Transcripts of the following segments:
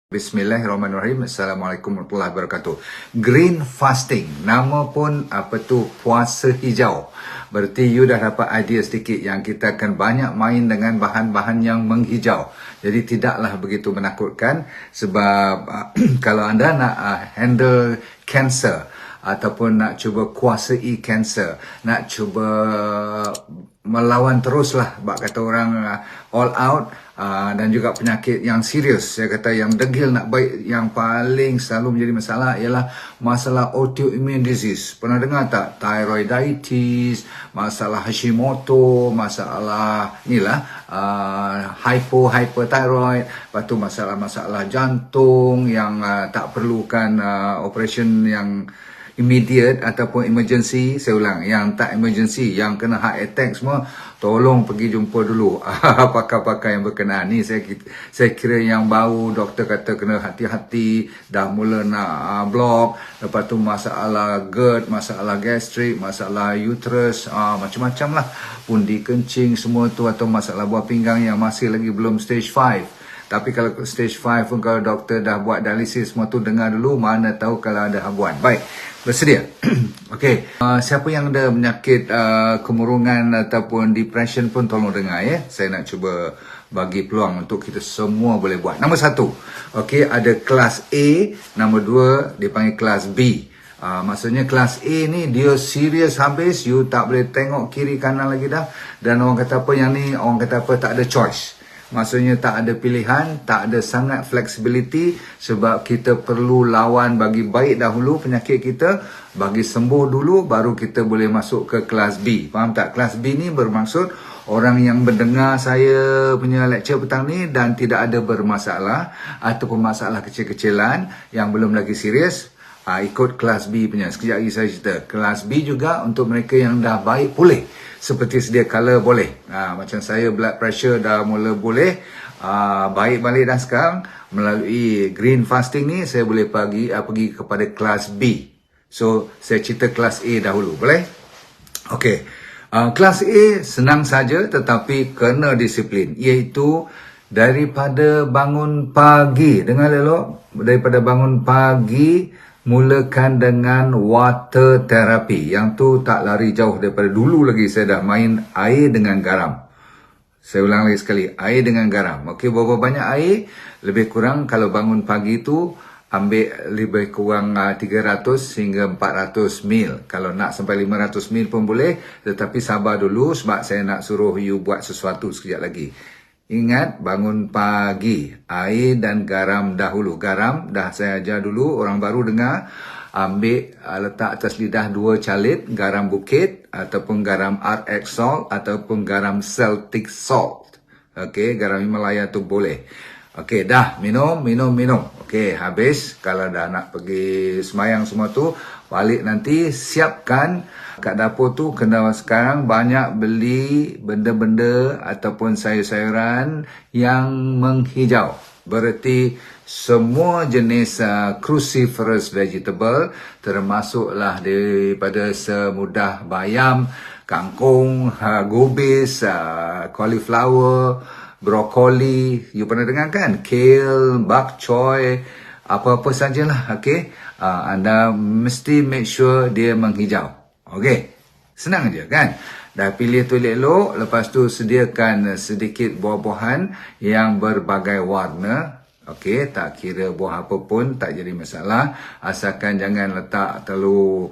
Bismillahirrahmanirrahim. Assalamualaikum warahmatullahi wabarakatuh. Green fasting, nama pun apa tu, puasa hijau. Berarti you dah dapat idea sedikit yang kita akan banyak main dengan bahan-bahan yang menghijau. Jadi tidaklah begitu menakutkan sebab kalau anda nak handle cancer ataupun nak cuba kuasai cancer, nak cuba melawan teruslah, bak kata orang all out, dan juga penyakit yang serius, saya kata yang degil nak baik, yang paling selalu menjadi masalah ialah masalah autoimmune disease. Pernah dengar tak? Thyroiditis, masalah Hashimoto, masalah inilah hyperthyroid, lepas tu masalah jantung yang tak perlukan operation yang immediate ataupun emergency. Saya ulang, yang tak emergency, yang kena heart attack semua, tolong pergi jumpa dulu pakar-pakar yang berkenaan ni. Saya kira yang baru doktor kata kena hati-hati, dah mula nak block, lepas tu masalah GERD, masalah gastrik, masalah uterus, macam-macam lah, pundi kencing semua tu, atau masalah buah pinggang yang masih lagi belum stage 5. Tapi kalau stage 5 pun, kalau doktor dah buat dialisis semua tu, dengar dulu, mana tahu kalau ada habuan. Baik, bersedia? Okey, siapa yang ada penyakit kemurungan ataupun depression pun tolong dengar ya. Saya nak cuba bagi peluang untuk kita semua boleh buat. Nombor 1, okey, ada kelas A. Nombor 2, dipanggil kelas B. Maksudnya kelas A ni dia serius habis, you tak boleh tengok kiri kanan lagi dah. Dan orang kata apa, yang ni orang kata apa, tak ada choice. Maksudnya tak ada pilihan, tak ada sangat flexibility, sebab kita perlu lawan bagi baik dahulu penyakit kita, bagi sembuh dulu, baru kita boleh masuk ke kelas B. Faham tak? Kelas B ni bermaksud orang yang mendengar saya punya lecture petang ni dan tidak ada bermasalah ataupun masalah kecil-kecilan yang belum lagi serius, ikut kelas B punya. Sekejap lagi saya cerita. Kelas B juga untuk mereka yang dah baik pulih, seperti sedia kala boleh. Macam saya blood pressure dah mula boleh, baik balik dah sekarang. Melalui green fasting ni saya boleh pergi kepada kelas B. So saya cerita kelas A dahulu, boleh? Okey. Kelas A senang saja tetapi kena disiplin, iaitu daripada bangun pagi. Dengar elok, daripada bangun pagi mulakan dengan water therapy. Yang tu tak lari jauh daripada dulu lagi saya dah main air dengan garam. Saya ulang lagi sekali, air dengan garam. Okey, berapa banyak air? Lebih kurang kalau bangun pagi tu ambil lebih kurang 300 hingga 400 ml. Kalau nak sampai 500 ml pun boleh, tetapi sabar dulu sebab saya nak suruh you buat sesuatu sekejap lagi. Ingat, bangun pagi, air dan garam dahulu. Garam dah saya ajar dulu, orang baru dengar. Ambil, letak atas lidah 2 calit garam bukit ataupun garam RX salt ataupun garam Celtic salt. Okey, garam Himalaya tu boleh. Okey, dah minum. Okey, habis. Kalau dah nak pergi semayang semua tu, balik nanti siapkan kat dapur tu. Kena sekarang banyak beli benda-benda ataupun sayur-sayuran yang menghijau. Berarti semua jenis cruciferous vegetable, termasuklah daripada semudah bayam, kangkung, gubis, cauliflower, brokoli, you pernah dengar kan? Kale, bok choy, apa-apa sajalah, okey. Anda mesti make sure dia menghijau. Okey, senang aja kan? Dah pilih tu elok, lepas tu sediakan sedikit buah-buahan yang berbagai warna. Okey, tak kira buah apa pun, tak jadi masalah. Asalkan jangan letak terlalu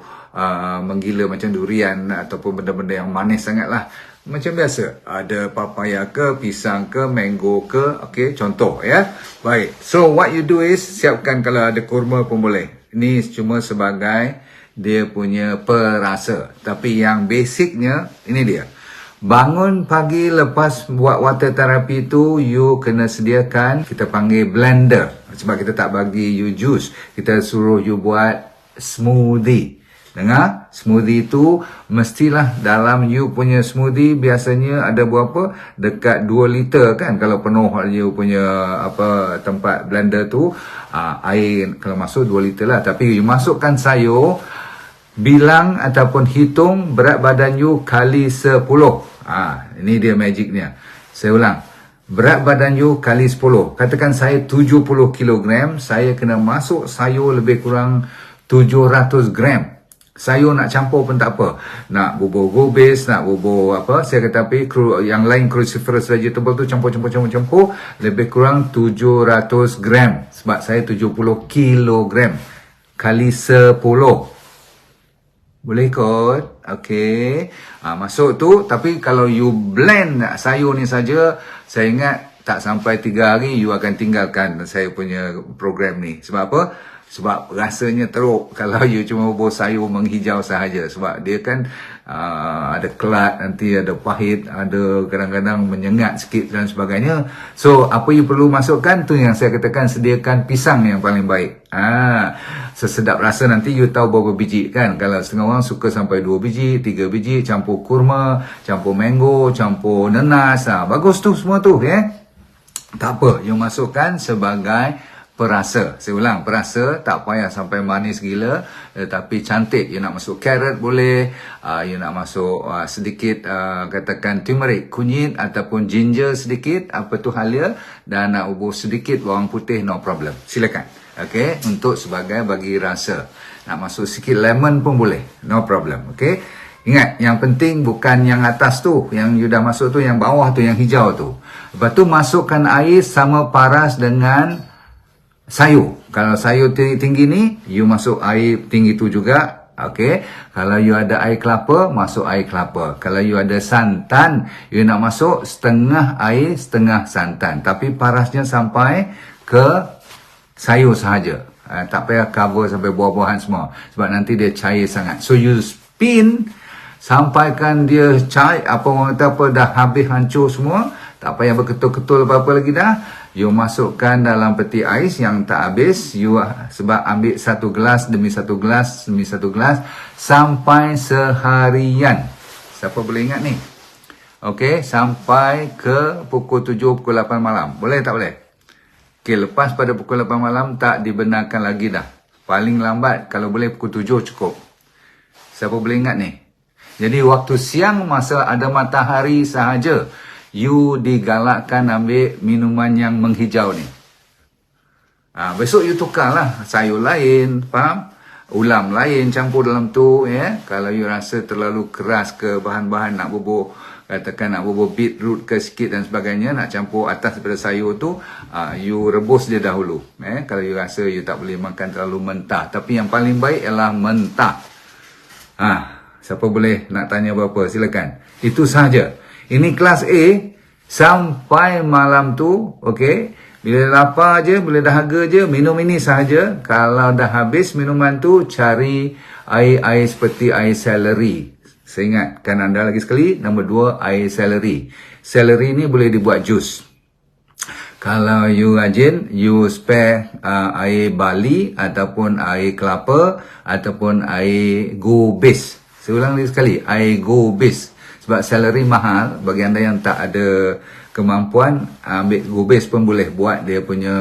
menggila macam durian ataupun benda-benda yang manis sangat lah. Macam biasa, ada papaya ke, pisang ke, mango ke, okey, contoh ya. Baik, so what you do is, siapkan kalau ada kurma pun boleh. Ini cuma sebagai dia punya perasa. Tapi yang basicnya, ini dia. Bangun pagi lepas buat water therapy tu, you kena sediakan, kita panggil blender. Sebab kita tak bagi you juice, kita suruh you buat smoothie. Dengar? Smoothie tu mestilah dalam you punya smoothie biasanya ada berapa? Dekat 2 liter kan, kalau penuh you punya tempat blender tu. Air kalau masuk 2 liter lah. Tapi you masukkan sayur, bilang ataupun hitung berat badan you kali 10. Ini dia magicnya. Saya ulang. berat badan you kali 10. Katakan saya 70 kilogram, saya kena masuk sayur lebih kurang 700 gram. Sayur nak campur pun tak apa. Nak bubur gobis, nak bubur apa, saya kata apa, yang lain cruciferous vegetable tu campur, lebih kurang 700 gram. Sebab saya 70 kilogram kali 10. Boleh kot? Okey. Masuk tu, tapi kalau you blend sayur ni saja, saya ingat tak sampai 3 hari you akan tinggalkan saya punya program ni. Sebab apa? Sebab rasanya teruk kalau you cuma bubur sayur menghijau sahaja. Sebab dia kan ada kelat, nanti ada pahit, ada kadang-kadang menyengat sikit dan sebagainya. So, apa you perlu masukkan tu yang saya katakan, sediakan pisang yang paling baik. Sesedap rasa nanti you tahu berapa biji kan. Kalau setengah orang suka sampai 2 biji, 3 biji, campur kurma, campur mango, campur nenas. Bagus tu semua tu ya. Tak apa, you masukkan sebagai perasa. Saya ulang, perasa, tak payah sampai manis gila, tetapi cantik. You nak masuk carrot boleh, you nak masuk sedikit katakan turmeric, kunyit ataupun ginger sedikit, apa tu halia, dan nak ubur sedikit bawang putih, no problem. Silakan. Okey, untuk sebagai bagi rasa. Nak masuk sikit lemon pun boleh, no problem. Okey. Ingat, yang penting bukan yang atas tu, yang you dah masuk tu, yang bawah tu, yang hijau tu. Lepas tu masukkan air sama paras dengan sayur. Kalau sayur tinggi ni, you masuk air tinggi tu juga. Okey. Kalau you ada air kelapa, masuk air kelapa. Kalau you ada santan, you nak masuk setengah air, setengah santan. Tapi parasnya sampai ke sayur sahaja. Tak payah cover sampai buah-buahan semua. Sebab nanti dia cair sangat. So you spin, sampaikan dia cair, apa orang kata apa, dah habis hancur semua. Tak payah berketul-ketul apa-apa lagi dah. You masukkan dalam peti ais yang tak habis. You sebab ambil 1 gelas demi 1 gelas demi 1 gelas sampai seharian. Siapa boleh ingat ni? Okey, sampai ke pukul 7, pukul 8 malam. Boleh tak boleh? Okey, lepas pada pukul 8 malam tak dibenarkan lagi dah. Paling lambat kalau boleh pukul 7 cukup. Siapa boleh ingat ni? Jadi waktu siang masa ada matahari sahaja, you digalakkan ambil minuman yang menghijau ni. Besok you tukarlah sayur lain, faham? Ulam lain campur dalam tu ya. Kalau you rasa terlalu keras ke bahan-bahan, nak bubur, katakan nak bubur beetroot ke sikit dan sebagainya, nak campur atas daripada sayur tu, you rebus dia dahulu. Kalau you rasa you tak boleh makan terlalu mentah. Tapi yang paling baik ialah mentah. Siapa boleh nak tanya apa-apa, silakan. Itu sahaja. Ini kelas A sampai malam tu, okey. Bila lapar je, bila dahaga je, minum ini sahaja. Kalau dah habis minuman tu, cari air-air seperti air seleri. Saya ingatkan anda lagi sekali, nombor 2, air seleri. Seleri ni boleh dibuat jus. Kalau you rajin, you spare air barley ataupun air kelapa ataupun air gobis. Saya ulang lagi sekali, air gobis. Sebab seleri mahal, bagi anda yang tak ada kemampuan, ambil gobis pun boleh buat dia punya,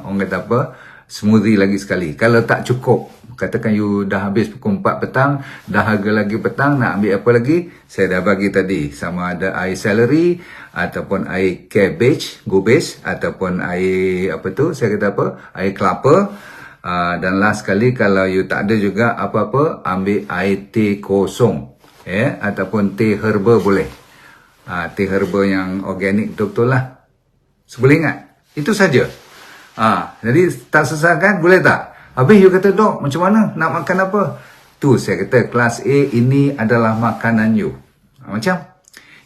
orang kata apa, smoothie lagi sekali. Kalau tak cukup, katakan you dah habis pukul 4 petang, dahaga lagi petang, nak ambil apa lagi? Saya dah bagi tadi, sama ada air seleri, ataupun air cabbage, gobis, ataupun air, apa tu, saya kata apa, air kelapa. Dan last sekali, kalau you tak ada juga apa-apa, ambil air teh kosong. Ataupun teh herba boleh. Teh herba yang organik betul-betul lah. So, boleh ingat? Itu saja. Jadi tak susah kan? Boleh tak? Habis you kata, dok, macam mana? Nak makan apa? Tu saya kata, kelas A ini adalah makanan you. Macam?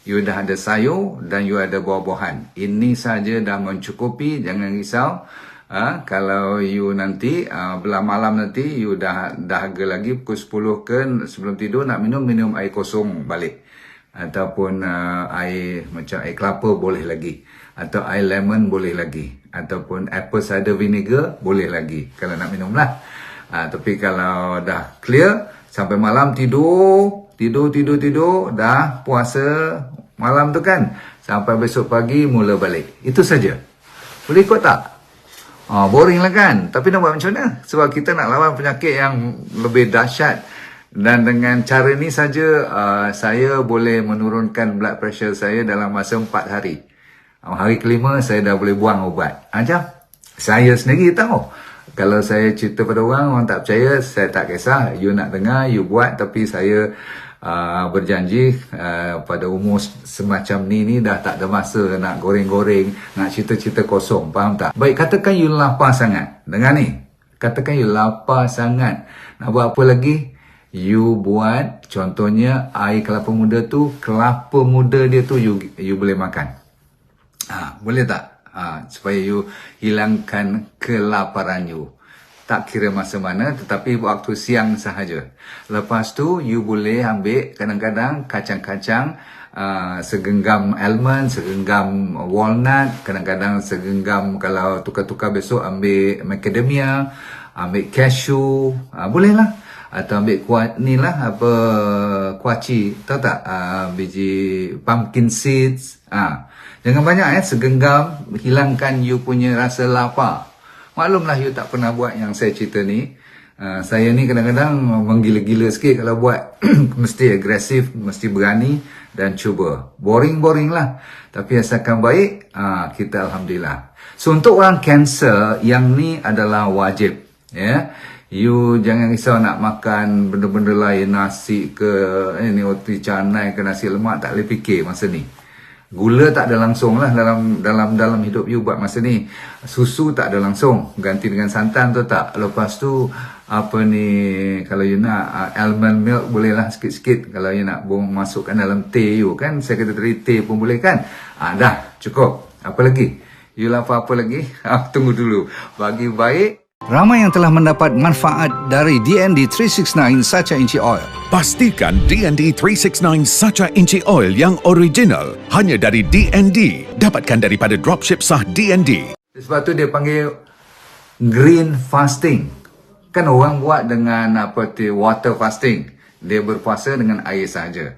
You dah ada sayur dan you ada buah-buahan. Ini saja dah mencukupi, jangan risau. Kalau you nanti belah malam nanti you dah dahaga lagi pukul 10 ke sebelum tidur nak minum air kosong balik, ataupun air macam air kelapa boleh lagi, atau air lemon boleh lagi, ataupun apple cider vinegar boleh lagi kalau nak minum lah. Tapi kalau dah clear sampai malam tidur dah puasa malam tu kan, sampai besok pagi mula balik. Itu saja. Boleh ikut tak? Boring lah kan? Tapi nak buat macam mana? Sebab kita nak lawan penyakit yang lebih dahsyat. Dan dengan cara ni saja saya boleh menurunkan blood pressure saya dalam masa 4 hari. Hari kelima saya dah boleh buang ubat. Macam saya sendiri tahu. Kalau saya cerita pada orang tak percaya, saya tak kisah. You nak dengar, you buat. Tapi saya berjanji pada umur semacam ni dah tak ada masa nak goreng-goreng, nak cerita-cerita kosong. Faham tak? Baik, katakan you lapar sangat. Dengar ni. Katakan you lapar sangat. Nak buat apa lagi? You buat, contohnya air kelapa muda tu, kelapa muda dia tu you boleh makan. Boleh tak? Supaya you hilangkan kelaparan you. Tak kira masa mana, tetapi waktu siang sahaja. Lepas tu, you boleh ambil kadang-kadang kacang-kacang, segenggam almond, segenggam walnut, kadang-kadang segenggam, kalau tukar-tukar besok ambil macadamia, ambil cashew, boleh lah. Atau ambil kuaci, tahu tak? Biji pumpkin seeds. Jangan banyak segenggam, hilangkan you punya rasa lapar. Maklumlah you tak pernah buat yang saya cerita ni. Saya ni kadang-kadang menggila-gila sikit kalau buat. Mesti agresif, mesti berani dan cuba. Boring lah. Tapi asalkan baik, kita Alhamdulillah. So untuk orang kanser, yang ni adalah wajib. Ya. You jangan risau nak makan benda-benda lain, nasi ke, ni roti canai ke, nasi lemak, tak boleh fikir masa ni. Gula tak ada langsung lah dalam hidup you buat masa ni. Susu tak ada langsung, ganti dengan santan tu tak. Lepas tu kalau you nak almond milk boleh lah sikit-sikit. Kalau you nak masukkan dalam teh you kan, saya kata tadi teh pun boleh kan. Dah cukup. Apa lagi? You lapar apa lagi? Tunggu dulu. Bagi baik. Ramai yang telah mendapat manfaat dari DND 369 Sacha Inchi Oil. Pastikan DND 369 Sacha Inchi Oil yang original hanya dari DND. Dapatkan daripada dropship sah DND. Sebab tu dia panggil green fasting. Kan orang buat dengan water fasting. Dia berpuasa dengan air saja.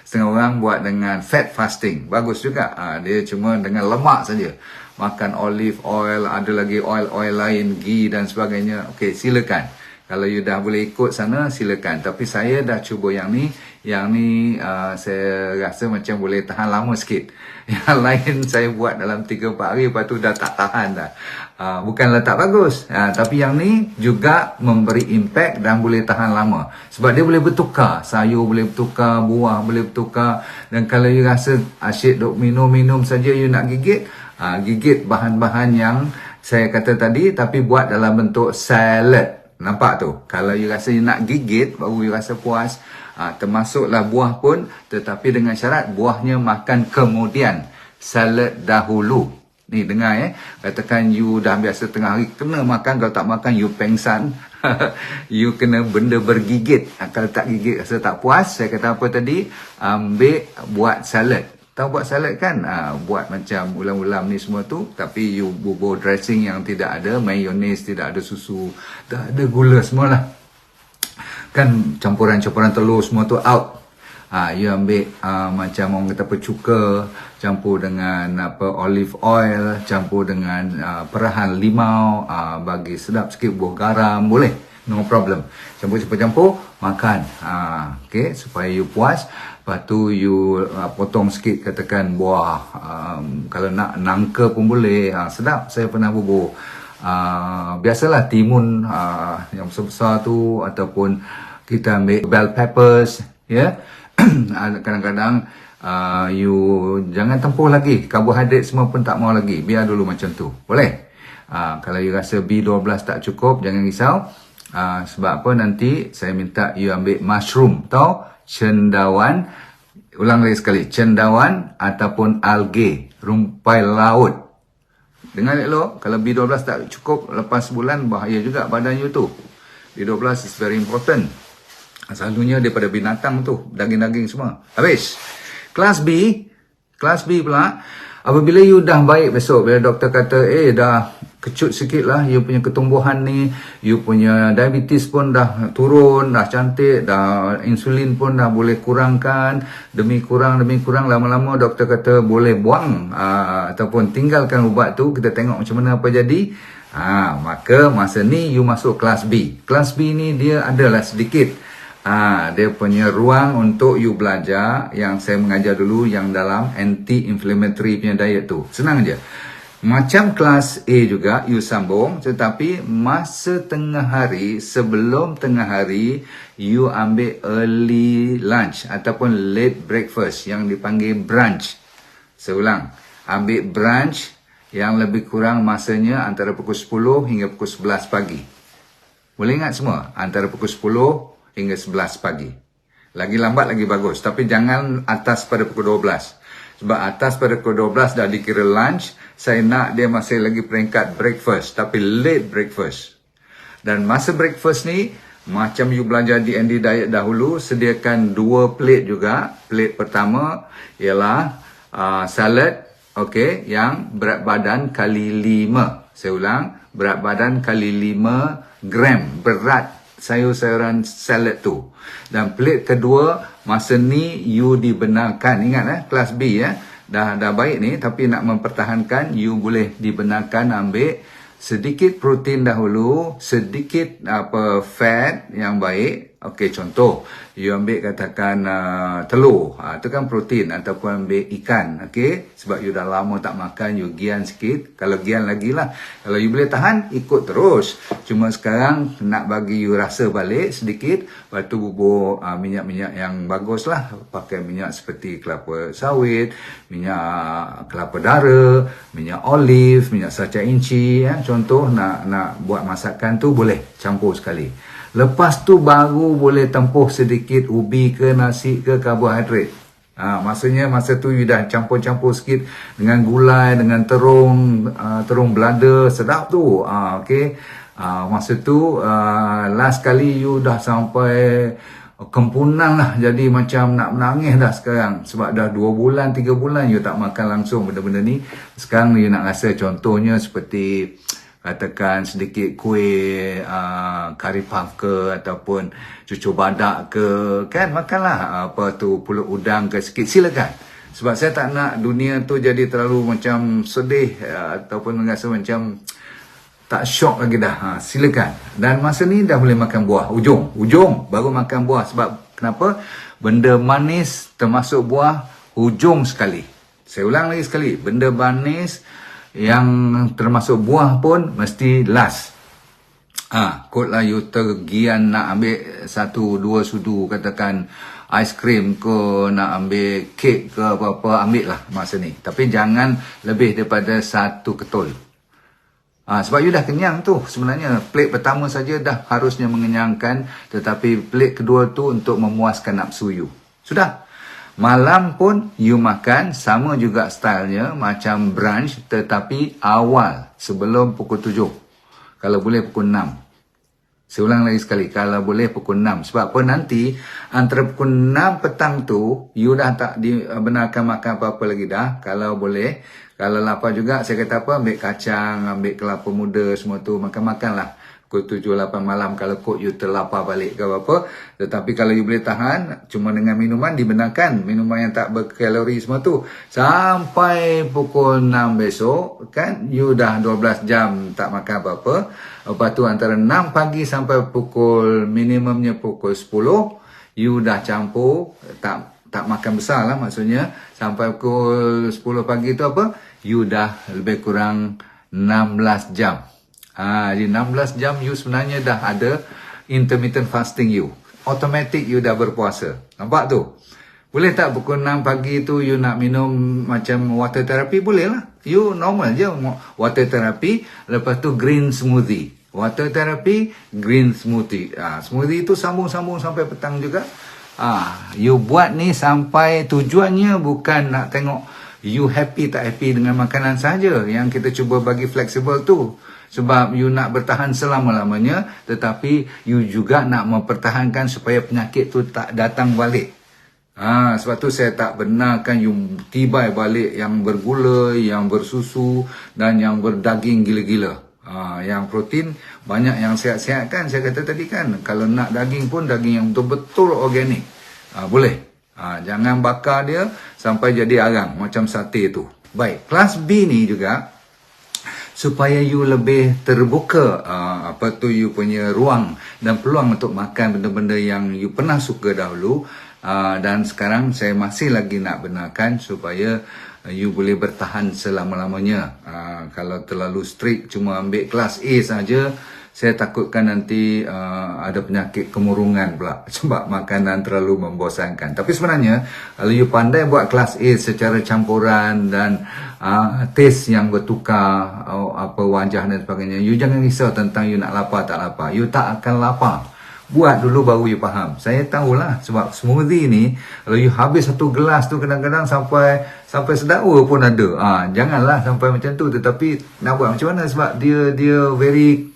Setengah orang buat dengan fat fasting. Bagus juga. Dia cuma dengan lemak saja. Makan olive oil, ada lagi oil lain, ghee dan sebagainya. Okey, silakan. Kalau you dah boleh ikut sana, silakan. Tapi saya dah cuba yang ni. Yang ni saya rasa macam boleh tahan lama sikit. Yang lain saya buat dalam 3-4 hari, lepas tu dah tak tahan dah. Bukanlah tak bagus. Tapi yang ni juga memberi impact dan boleh tahan lama. Sebab dia boleh bertukar. Sayur boleh bertukar, buah boleh bertukar. Dan kalau you rasa asyik duk minum saja, you nak gigit, gigit bahan-bahan yang saya kata tadi, tapi buat dalam bentuk salad. Nampak tu? Kalau you rasa you nak gigit, baru you rasa puas. Termasuklah buah pun, tetapi dengan syarat buahnya makan kemudian, salad dahulu. Ni dengar katakan you dah biasa tengah hari kena makan, kalau tak makan you pengsan. You kena benda bergigit. Kalau tak gigit rasa tak puas, saya kata apa tadi, ambil buat salad. Tahu buat salad kan? Buat macam ulam-ulam ni semua tu, tapi you bubur dressing yang tidak ada mayonnaise, tidak ada susu, tak ada gula semualah. Kan campuran-campuran telur semua tu out. You ambil macam orang kata pecuka, campur dengan olive oil, campur dengan perahan limau, bagi sedap sikit, buah garam, boleh. No problem. Campur-campur, makan. Okay, supaya you puas. Lepas tu you potong sikit katakan buah. Kalau nak nangka pun boleh. Sedap. Saya pernah bubur. Biasalah timun yang besar-besar tu, ataupun kita ambil bell peppers. Ya. Kadang-kadang you jangan tempuh lagi. Karbohidrat semua pun tak mau lagi. Biar dulu macam tu. Boleh? Kalau you rasa B12 tak cukup, jangan risau. Sebab apa, nanti saya minta you ambil mushroom, tahu? Cendawan, ulang lagi sekali, cendawan ataupun algae, rumpai laut. Dengar elok, kalau B12 tak cukup lepas sebulan, bahaya juga badan you tu. B12 is very important. Selalunya daripada binatang tu, daging-daging semua. Habis. Kelas B pula, apabila you dah baik besok, bila doktor kata, dah kecut sikit lah, you punya ketumbuhan ni, you punya diabetes pun dah turun, dah cantik, dah insulin pun dah boleh kurangkan, demi kurang, lama-lama doktor kata boleh buang, ataupun tinggalkan ubat tu, kita tengok macam mana apa jadi. Maka masa ni you masuk kelas B. Kelas B ni dia adalah sedikit Dia punya ruang untuk you belajar yang saya mengajar dulu yang dalam anti-inflammatory punya diet tu. Senang je. Macam kelas A juga, you sambung. Tetapi masa tengah hari, sebelum tengah hari, you ambil early lunch ataupun late breakfast yang dipanggil brunch. Saya ulang. Ambil brunch yang lebih kurang masanya antara pukul 10 hingga pukul 11 pagi. Boleh ingat semua? Antara pukul 10 hingga 11 pagi. Lagi lambat lagi bagus. Tapi jangan atas pada pukul 12. Sebab atas pada pukul 12 dah dikira lunch. Saya nak dia masih lagi peringkat breakfast. Tapi late breakfast. Dan masa breakfast ni, macam you belajar D&D diet dahulu, sediakan 2 plate juga. Plate pertama ialah salad. Okay, yang berat badan kali 5. Saya ulang. Berat badan kali 5 gram. Berat sayur-sayuran salad tu. Dan plate kedua, masa ni you dibenarkan. Ingat kelas B dah baik ni, tapi nak mempertahankan, you boleh dibenarkan ambil sedikit protein dahulu, sedikit fat yang baik. Okey, contoh, you ambil katakan telur, itu kan protein, ataupun ambil ikan, okey, sebab you dah lama tak makan, you gian sikit, kalau gian lagi lah, kalau you boleh tahan, ikut terus, cuma sekarang nak bagi you rasa balik sedikit, lepas tu bubur minyak-minyak yang bagus lah, pakai minyak seperti kelapa sawit, minyak kelapa dara, minyak olive, minyak saca inci, contoh nak buat masakan tu boleh campur sekali. Lepas tu baru boleh tempuh sedikit ubi ke nasi ke karbohidrat. Maksudnya masa tu you dah campur-campur sikit dengan gulai, dengan terung belada, sedap tu. Okey. Masa tu last kali you dah sampai kempunan lah, jadi macam nak menangis dah sekarang. Sebab dah 2 bulan, 3 bulan you tak makan langsung benda-benda ni. Sekarang you nak rasa, contohnya seperti katakan sedikit kuih kari puff ke, ataupun cucur badak ke, kan, makanlah pulut udang ke sikit, silakan. Sebab saya tak nak dunia tu jadi terlalu macam sedih, ataupun rasa macam tak syok lagi dah. Silakan. Dan masa ni dah boleh makan buah. Ujung baru makan buah. Sebab kenapa? Benda manis termasuk buah hujung sekali. Saya ulang lagi sekali, benda manis yang termasuk buah pun mesti last. Kot lah you tergian nak ambil 1-2 sudu, katakan aiskrim ke, nak ambil kek ke apa-apa, ambil lah masa ni. Tapi jangan lebih daripada 1 ketul. Sebab you dah kenyang tu. Sebenarnya plate pertama saja dah harusnya mengenyangkan, tetapi plate kedua tu untuk memuaskan nafsu you. Sudah. Malam pun you makan sama juga stylenya macam brunch, tetapi awal sebelum pukul 7. Kalau boleh pukul 6. Saya ulang lagi sekali, kalau boleh pukul 6. Sebab apa, nanti antara pukul 6 petang tu you dah tak dibenarkan makan apa-apa lagi dah. Kalau boleh, kalau lapar juga, saya kata apa, ambil kacang, ambil kelapa muda, semua tu makan-makan lah. Pukul 7-8 malam kalau kod you terlapar balik ke apa. Tetapi kalau you boleh tahan, cuma dengan minuman dibenarkan. Minuman yang tak berkalori semua tu. Sampai pukul 6 besok, kan, you dah 12 jam tak makan apa-apa. Lepas tu antara 6 pagi sampai pukul, minimumnya pukul 10, you dah campur, tak makan besar lah maksudnya. Sampai pukul 10 pagi tu apa? You dah lebih kurang 16 jam. Jadi 16 jam you sebenarnya dah ada intermittent fasting you. Automatic you dah berpuasa. Nampak tu? Boleh tak pukul 6 pagi tu you nak minum macam water therapy? Boleh lah. You normal je water therapy. Lepas tu green smoothie. Water therapy, green smoothie. Smoothie tu sambung-sambung sampai petang juga. You buat ni sampai tujuannya bukan nak tengok you happy tak happy dengan makanan saja. Yang kita cuba bagi flexible tu. Sebab you nak bertahan selama-lamanya, tetapi you juga nak mempertahankan supaya penyakit tu tak datang balik. Sebab tu saya tak benarkan you tibai balik yang bergula, yang bersusu dan yang berdaging gila-gila. Yang protein banyak yang sihat-sihat kan, saya kata tadi kan. Kalau nak daging pun daging yang betul-betul organik. Boleh. Jangan bakar dia sampai jadi arang macam sate tu. Baik, kelas B ni juga supaya you lebih terbuka you punya ruang dan peluang untuk makan benda-benda yang you pernah suka dahulu, dan sekarang saya masih lagi nak benarkan supaya you boleh bertahan selama-lamanya. Kalau terlalu strict cuma ambil kelas A saja, saya takutkan nanti ada penyakit kemurungan pula sebab makanan terlalu membosankan. Tapi sebenarnya kalau you pandai buat kelas A secara campuran dan taste yang bertukar, wajah dan sebagainya, you jangan risau tentang you nak lapar tak lapar. You tak akan lapar. Buat dulu baru you faham. Saya tahulah sebab smoothie ni kalau you habis satu gelas tu kadang-kadang sampai sedakwa pun ada. Janganlah sampai macam tu, tetapi nak buat macam mana sebab dia very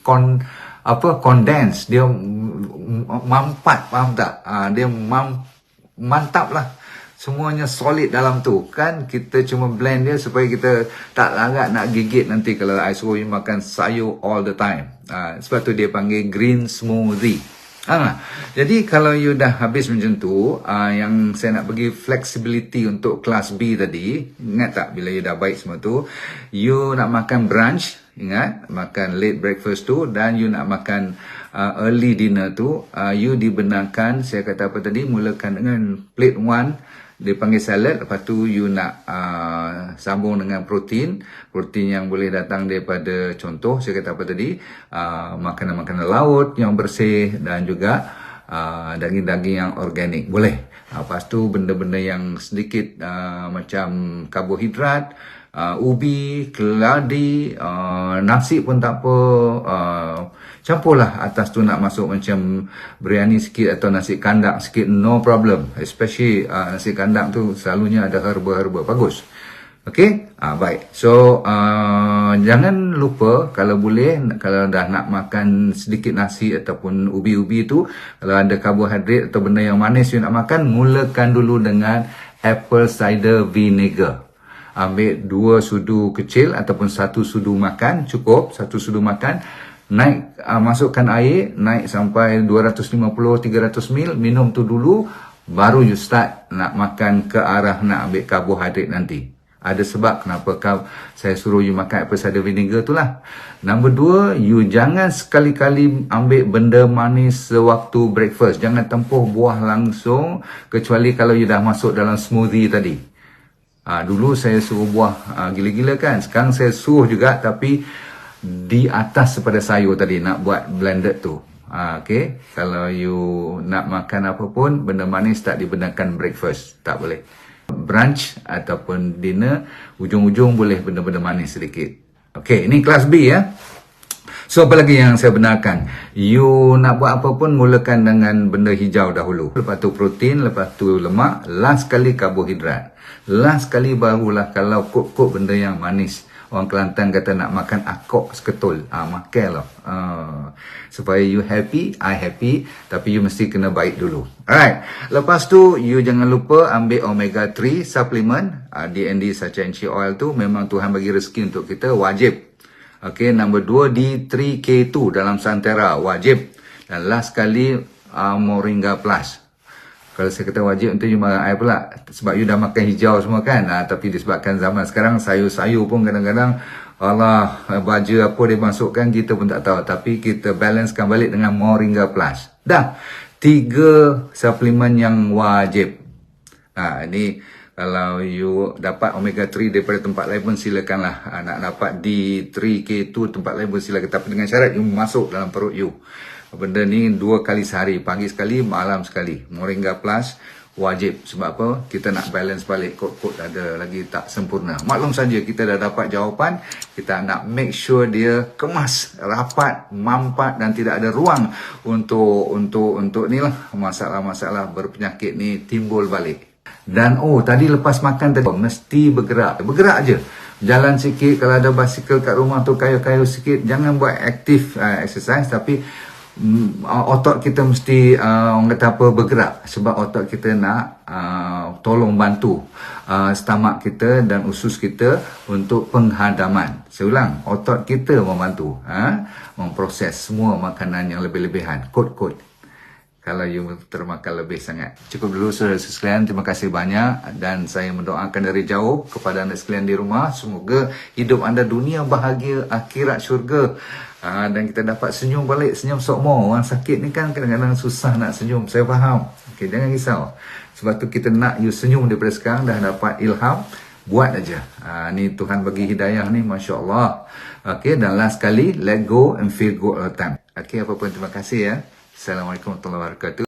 condensed, dia mampat, faham tak? Dia mantap lah. Semuanya solid dalam tu. Kan kita cuma blend dia supaya kita tak larat nak gigit nanti kalau I suruh you makan sayur all the time. Sebab tu dia panggil green smoothie. Jadi kalau you dah habis macam tu, yang saya nak bagi flexibility untuk kelas B tadi, ingat tak bila you dah baik semua tu, you nak makan brunch, ingat, makan late breakfast tu, dan you nak makan early dinner tu, you dibenarkan, saya kata apa tadi, mulakan dengan plate 1, dia panggil salad, lepas tu you nak sambung dengan protein yang boleh datang daripada, contoh saya kata apa tadi, makanan-makanan laut yang bersih dan juga daging-daging yang organik, boleh. Lepas tu benda-benda yang sedikit macam karbohidrat, ubi, keladi, nasi pun tak apa, campurlah. Atas tu nak masuk macam biryani sikit atau nasi kandang sikit, no problem. Especially nasi kandang tu selalunya ada herba-herba, bagus. Okay, baik. So jangan lupa kalau boleh, kalau dah nak makan sedikit nasi ataupun ubi-ubi tu, kalau ada karbohidrat atau benda yang manis you nak makan, mulakan dulu dengan apple cider vinegar. Ambil 2 sudu kecil ataupun 1 sudu makan, cukup 1 sudu makan, naik, masukkan air, naik sampai 250-300 ml, minum tu dulu, baru you start nak makan ke arah nak ambil karbohidrat nanti. Ada sebab kenapa saya suruh you makan apple cider vinegar tu lah. Nombor 2, you jangan sekali-kali ambil benda manis sewaktu breakfast. Jangan tempuh buah langsung, kecuali kalau you dah masuk dalam smoothie tadi. Dulu saya suruh buah gila-gila kan. Sekarang saya suruh juga, tapi di atas daripada sayur tadi, nak buat blended tu. Okay, kalau you nak makan apa pun, benda manis tak dibenarkan breakfast, tak boleh. Brunch ataupun dinner, ujung-ujung boleh benda-benda manis sedikit. Okay, ini kelas B ya. So apa lagi yang saya benarkan? You nak buat apa pun, mulakan dengan benda hijau dahulu, lepas tu protein, lepas tu lemak, last sekali karbohidrat, last sekali barulah kalau kok-kok benda yang manis. Orang Kelantan kata nak makan akok seketul. Makanlah. Supaya you happy, I happy. Tapi you mesti kena baik dulu. Alright. Lepas tu, you jangan lupa ambil omega 3 supplement. D&D Sacha Inchi Oil tu memang Tuhan bagi rezeki untuk kita, wajib. Okay, nombor 2, D3K2 dalam Santera, wajib. Dan last sekali, Moringa Plus. Kalau saya kata wajib, nanti you marah saya pula. Sebab you dah makan hijau semua kan. Tapi disebabkan zaman sekarang, sayur-sayur pun kadang-kadang, Allah, baja apa dia masukkan, kita pun tak tahu. Tapi kita balancekan balik dengan Moringa Plus. Dah, 3 suplemen yang wajib. Ini kalau you dapat omega 3 daripada tempat lain pun silakanlah. Nak dapat D3K2 tempat lain pun silakan. Tapi dengan syarat you masuk dalam perut you. Benda ni 2 kali sehari, pagi sekali, malam sekali. Moringa Plus wajib. Sebab apa? Kita nak balance balik, kod-kod ada lagi tak sempurna. Maklum saja kita dah dapat jawapan, kita nak make sure dia kemas, rapat, mampat dan tidak ada ruang untuk ni lah masalah-masalah berpenyakit ni timbul balik. Dan tadi lepas makan tadi mesti bergerak aje. Jalan sikit, kalau ada basikal kat rumah tu kayu-kayu sikit, jangan buat aktif exercise, tapi otot kita mesti orang kata apa, bergerak, sebab otot kita nak tolong bantu stomach kita dan usus kita untuk penghadaman. Saya ulang, otot kita membantu memproses semua makanan yang lebih-lebihan, kod-kod. kalau you termakan lebih sangat. Cukup dulu saudara sekalian, terima kasih banyak dan saya mendoakan dari jauh kepada anda sekalian di rumah, semoga hidup anda dunia bahagia, akhirat syurga. Dan kita dapat senyum balik, senyum sokmo. Orang sakit ni kan kadang-kadang susah nak senyum, saya faham. Okay, jangan risau. Sebab tu kita nak you senyum daripada sekarang, dah dapat ilham, buat aja. Ni Tuhan bagi hidayah ni, Masya Allah. Okay, dan last kali, let go and feel good all the time. Okay, apa pun terima kasih ya. Assalamualaikum warahmatullahi wabarakatuh.